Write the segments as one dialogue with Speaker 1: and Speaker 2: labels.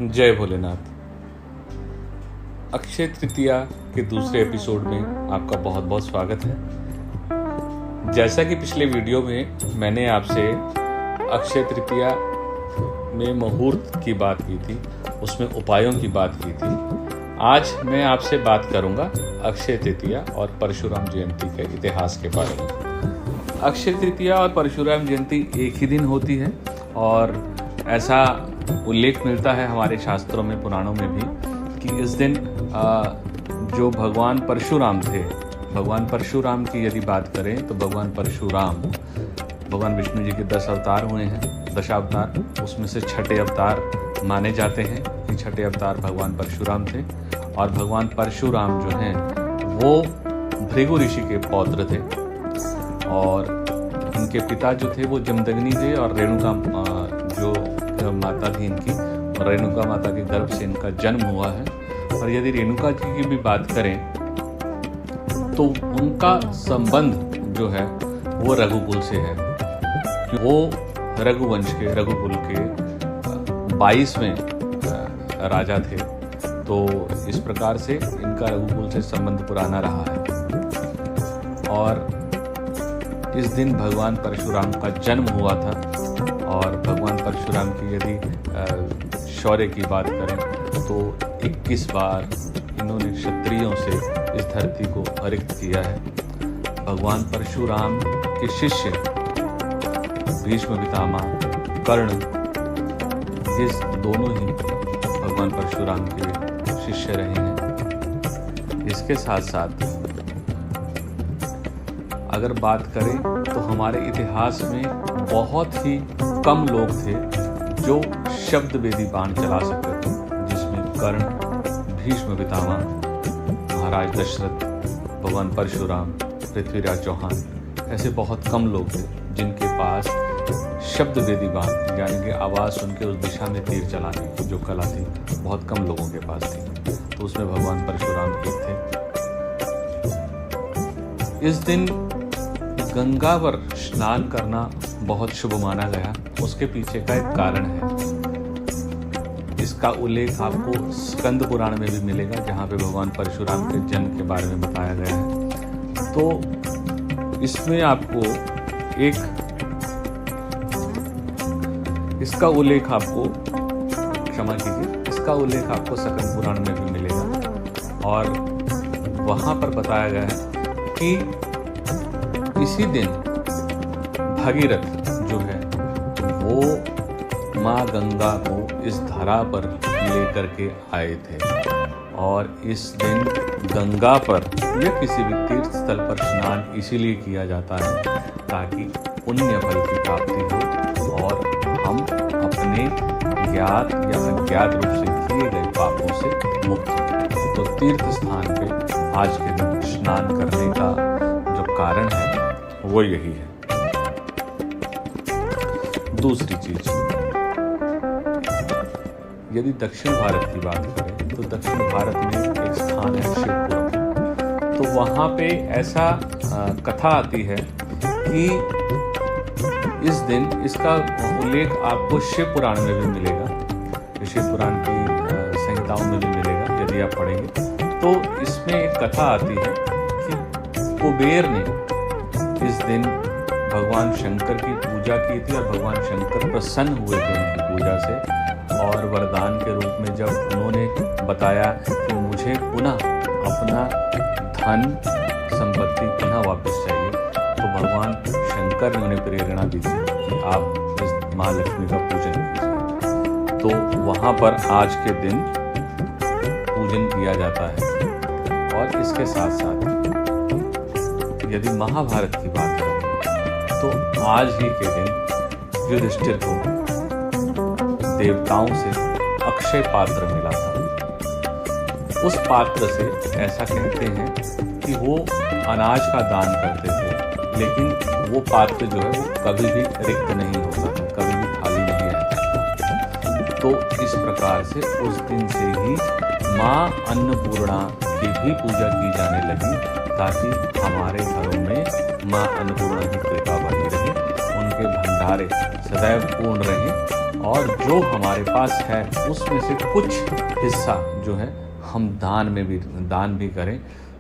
Speaker 1: जय भोलेनाथ। अक्षय तृतीया के दूसरे एपिसोड में आपका बहुत बहुत स्वागत है। जैसा कि पिछले वीडियो में मैंने आपसे अक्षय तृतीया में मुहूर्त की बात की थी, उसमें उपायों की बात की थी। आज मैं आपसे बात करूंगा अक्षय तृतीया और परशुराम जयंती के इतिहास के बारे में। अक्षय तृतीया और परशुराम जयंती एक ही दिन होती है और ऐसा उल्लेख मिलता है हमारे शास्त्रों में, पुराणों में भी, कि इस दिन जो भगवान परशुराम थे, भगवान परशुराम की यदि बात करें तो भगवान परशुराम भगवान विष्णु जी के 10 अवतार हुए हैं, दशावतार, उसमें से छठे अवतार माने जाते हैं कि छठे अवतार भगवान परशुराम थे। और भगवान परशुराम जो हैं वो भृगु ऋषि के पौत्र थे और इनके पिता जो थे वो जमदग्नि थे और रेणुका जो माता थी इनकी, रेणुका माता के गर्भ से इनका जन्म हुआ है। और यदि रेणुका जी की भी बात करें तो उनका संबंध जो है वो रघुकुल से है। वो रघुवंश के, रघुकुल के 22वें राजा थे, तो इस प्रकार से इनका रघुकुल से संबंध पुराना रहा है। और इस दिन भगवान परशुराम का जन्म हुआ था। और भगवान परशुराम की यदि शौर्य की बात करें तो 21 बार इन्होंने क्षत्रियों से इस धरती को अरिक्त किया है। भगवान परशुराम के शिष्य भीष्म पितामह, कर्ण, ये दोनों ही भगवान परशुराम के शिष्य रहे हैं। इसके साथ साथ अगर बात करें तो हमारे इतिहास में बहुत ही कम लोग थे जो शब्द वेदी बाण चला सकते थे, जिसमें कर्ण, भीष्म पितामह, महाराज दशरथ, भगवान परशुराम, पृथ्वीराज चौहान, ऐसे बहुत कम लोग थे जिनके पास शब्द वेदी बाण यानी कि आवाज़ सुन के उस दिशा में तीर चलाने की जो कला थी, बहुत कम लोगों के पास थी। तो उसमें भगवान परशुराम एक थे। इस दिन गंगा पर स्नान करना बहुत शुभ माना गया। उसके पीछे का एक कारण है। इसका उल्लेख आपको स्कंद पुराण में भी मिलेगा, जहाँ पे भगवान परशुराम के जन्म के बारे में बताया गया है। तो इसमें आपको इसका उल्लेख आपको स्कंद पुराण में भी मिलेगा। और वहाँ पर बताया गया है कि इसी दिन भागीरथ जो है वो माँ गंगा को इस धरा पर लेकर के आए थे। और इस दिन गंगा पर या किसी भी तीर्थ स्थल पर स्नान इसीलिए किया जाता है ताकि पुण्य फल की प्राप्ति हो और हम अपने ज्ञात या अज्ञात रूप से किए गए पापों से मुक्त हो। तो तीर्थ स्थान पे आज के दिन स्नान करने का जो कारण है वो यही है। दूसरी चीज, यदि दक्षिण भारत की बात करें तो दक्षिण भारत में एक स्थान है शिवपुरम। तो वहाँ पे ऐसा कथा आती है कि इस दिन इसका उल्लेख आपको शिव पुराण में भी मिलेगा, शिव पुराण की संहिताओं में भी मिलेगा यदि आप पढ़ेंगे। तो इसमें एक कथा आती है कि कुबेर ने इस दिन भगवान शंकर की पूजा की थी और भगवान शंकर प्रसन्न हुए थे उनकी पूजा से। और वरदान के रूप में जब उन्होंने बताया कि मुझे पुनः अपना धन संपत्ति पुनः वापस चाहिए, तो भगवान शंकर ने उन्हें प्रेरणा दी थी कि आप इस माँ लक्ष्मी का पूजन कीजिए। तो वहाँ पर आज के दिन पूजन किया जाता है। और इसके साथ साथ यदि महाभारत की बात करें तो आज ही के दिन युधिष्ठिर को देवताओं से अक्षय पात्र मिला था। उस पात्र से ऐसा कहते हैं कि वो अनाज का दान करते थे, लेकिन वो पात्र जो है वो कभी भी रिक्त नहीं होता था, कभी भी खाली नहीं रहता। तो इस प्रकार से उस दिन से ही माँ अन्नपूर्णा की भी पूजा की जाने लगी ताकि हमारे घरों में माँ अन्नपूर्णा की कृपा बनी रहे, उनके भंडारे सदैव पूर्ण रहें और जो हमारे पास है उसमें से कुछ हिस्सा जो है हम दान भी करें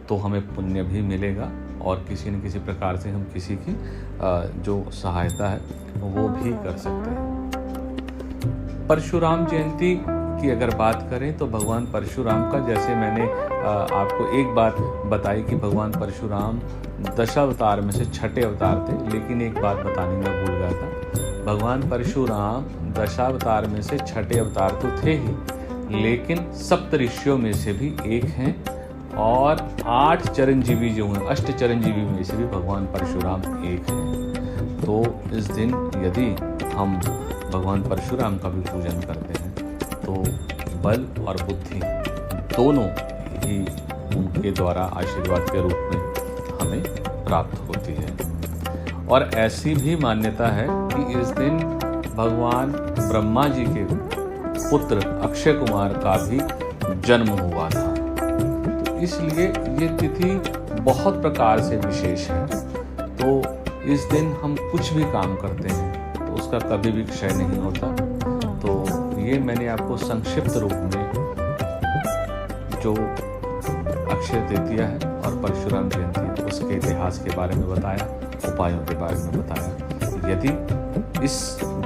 Speaker 1: तो हमें पुण्य भी मिलेगा और किसी न किसी प्रकार से हम किसी की जो सहायता है वो भी कर सकते हैं। परशुराम जयंती की अगर बात करें तो भगवान परशुराम का, जैसे मैंने आपको एक बात बताई कि भगवान परशुराम दशावतार में से छठे अवतार थे, लेकिन एक बात बताने में भूल गया था। भगवान परशुराम दशावतार में से छठे अवतार तो थे ही, लेकिन सप्त ऋषियों में से भी एक हैं और 8 चिरंजीवी जो हैं, अष्ट चिरंजीवी में से भी भगवान परशुराम एक हैं। तो इस दिन यदि हम भगवान परशुराम का भी पूजन करते हैं तो बल और बुद्धि दोनों ही उनके द्वारा आशीर्वाद के रूप में हमें प्राप्त होती है। और ऐसी भी मान्यता है कि इस दिन भगवान ब्रह्मा जी के पुत्र अक्षय कुमार का भी जन्म हुआ था। तो इसलिए ये तिथि बहुत प्रकार से विशेष है। तो इस दिन हम कुछ भी काम करते हैं तो उसका कभी भी क्षय नहीं होता। तो ये मैंने आपको संक्षिप्त रूप में जो अक्षय तृतीया है और परशुराम जयंती उसके इतिहास के बारे में बताया, उपायों के बारे में बताया। यदि इस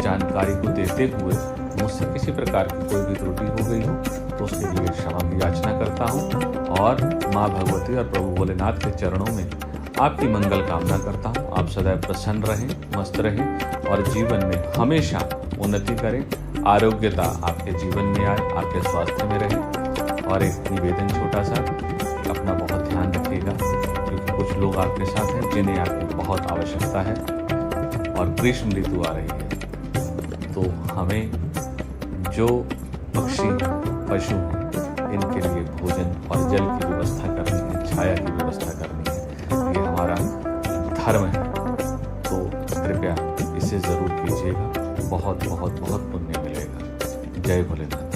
Speaker 1: जानकारी को देते हुए मुझसे किसी प्रकार की कोई भी त्रुटि हो गई हो तो उसके लिए क्षमा की याचना करता हूँ और माँ भगवती और प्रभु भोलेनाथ के चरणों में आपकी मंगल कामना करता हूँ। आप सदैव प्रसन्न रहें, मस्त रहें और जीवन में हमेशा उन्नति करें, आरोग्यता आपके जीवन में आए, आपके स्वास्थ्य में रहे। और एक निवेदन छोटा सा, अपना बहुत ध्यान रखिएगा क्योंकि कुछ लोग आपके साथ हैं जिन्हें आपकी बहुत आवश्यकता है और ग्रीष्म ऋतु आ रही है। तो हमें जो पक्षी पशु इनके लिए भोजन और जल की व्यवस्था करनी है, छाया की व्यवस्था करनी है, ये हमारा धर्म है। तो कृपया इसे ज़रूर कीजिएगा, बहुत बहुत बहुत पुण्य मिलेगा। जय भोलेनाथ।